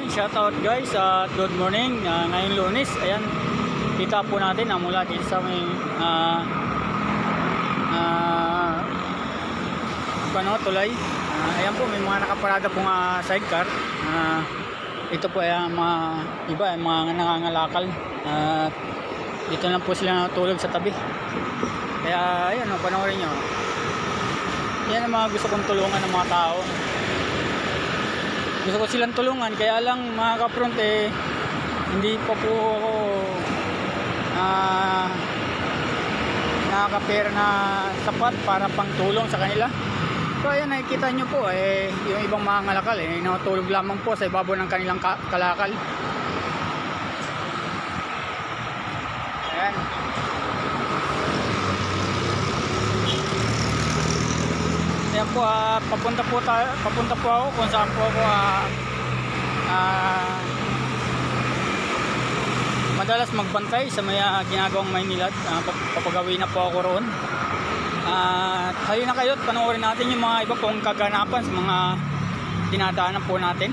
Ayan, shoutout guys at good morning. Ngayong Lunes, ayan, kita po natin na mula dito sa may tulay. Ayan po, may mga nakaparada pong sidecar. Ito po ay mga iba, ay mga nangangalakal. Dito lang po sila natulog sa tabi. Kaya ayan, panoorin nyo. Yan ang mga gusto kong tulungan ng mga tao. Gusto ko silang tulungan, kaya lang mga kapront hindi pa po ako nakakapera na sapat para pang tulong sa kanila. So ayan, nakikita nyo po yung ibang mga ngalakal natulog lamang po sa ibabaw ng kanilang kalakal. Ayan. Ayan po, papunta po ako kung saan po ako madalas magbantay sa may ginagawang Maynilad. Papagawi na po ako roon. Halina kayo at panoorin natin yung mga iba pong kaganapan sa mga dinadaanan po natin.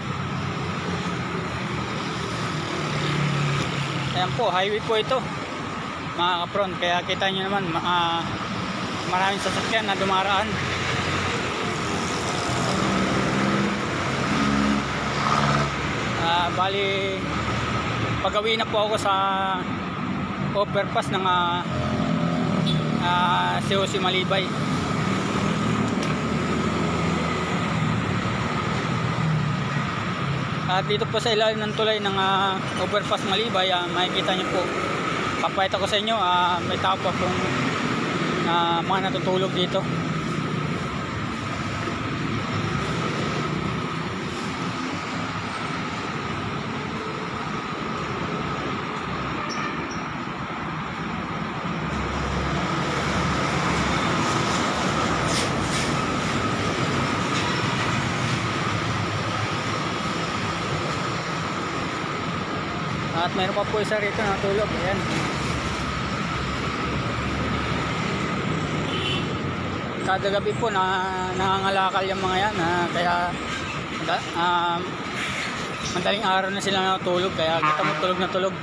Ayan po, highway po ito mga kapron, kaya kita nyo naman maraming sasakyan na dumaraan. Bali, pagawi na po ako sa overpass ng COC Malibay. At dito po sa ilalim ng tulay ng overpass Malibay, makikita nyo po, papayat ako sa inyo, may tao pa pong mga natutulog dito. At mayroon pa po isa rito natulog. Ayan. Kada gabi po nangangalakal yung mga yan. Kaya madaling araw na sila natulog. Kaya kita mo tulog na tulog.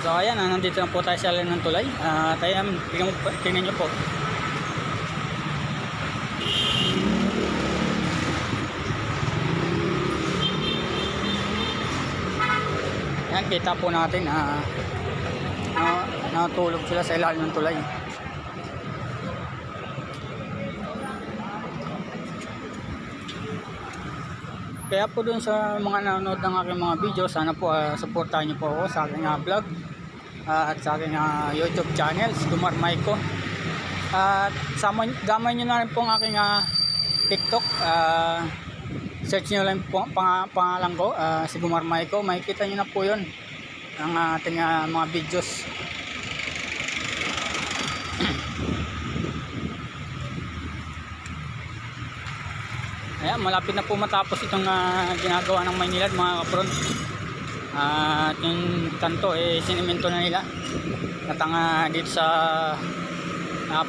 So ayan, nandito na po tayo sa ilalim ng tulay. Ayan, tingnan nyo po. Ayan, kita po natin natulog sila sa ilalim ng tulay. Kaya po dun sa mga nanonood ng aking mga video, sana po supportahan nyo po ako sa aking vlog at sa aking YouTube channel, Sigumar Maiko. At damay nyo na rin po ang aking TikTok. Search nyo lang po pangalan ko, Sigumar Maiko. Makikita nyo na po yun ang ating mga videos. Ayan, malapit na po matapos itong ginagawa ng Maynilad mga kapron. At yung kanto sinimento na nila. At dito sa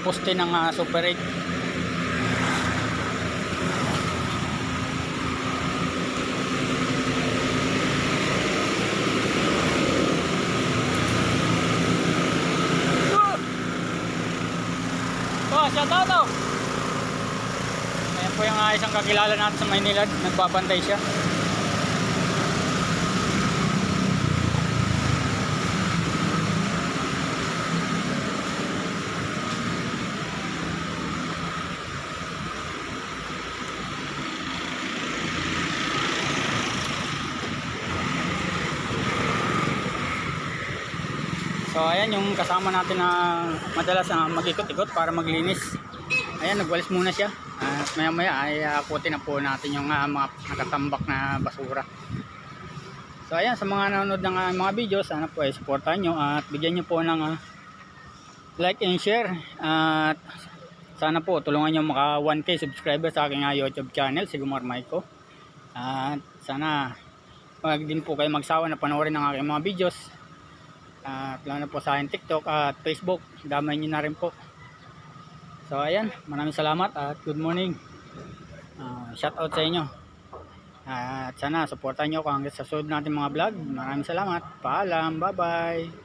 poste ng Super 8. Shout out! Ayan po yung isang kakilala natin sa Maynilad, nagbabantay siya. So ayan yung kasama natin na madalas mag-ikot-ikot para maglinis. Ayan, nagwalis muna siya. At maya maya ay akutin na po natin yung mga nakatambak na basura. So ayan, sa mga nanonood ng mga video, sana po ay supportan nyo at bigyan nyo po ng like and share. At sana po tulungan nyo maka 1K subscribers sa aking YouTube channel, Sigumar Maiko. At sana wag din po kayo magsawa na panoorin ng aking mga videos. At lalo na po sa aking TikTok at Facebook, damay nyo na rin po. So ayan, maraming salamat at good morning. Shout out sa inyo. At sana supportan nyo ako hanggang sa sunod natin mga vlog. Maraming salamat. Paalam. Bye bye.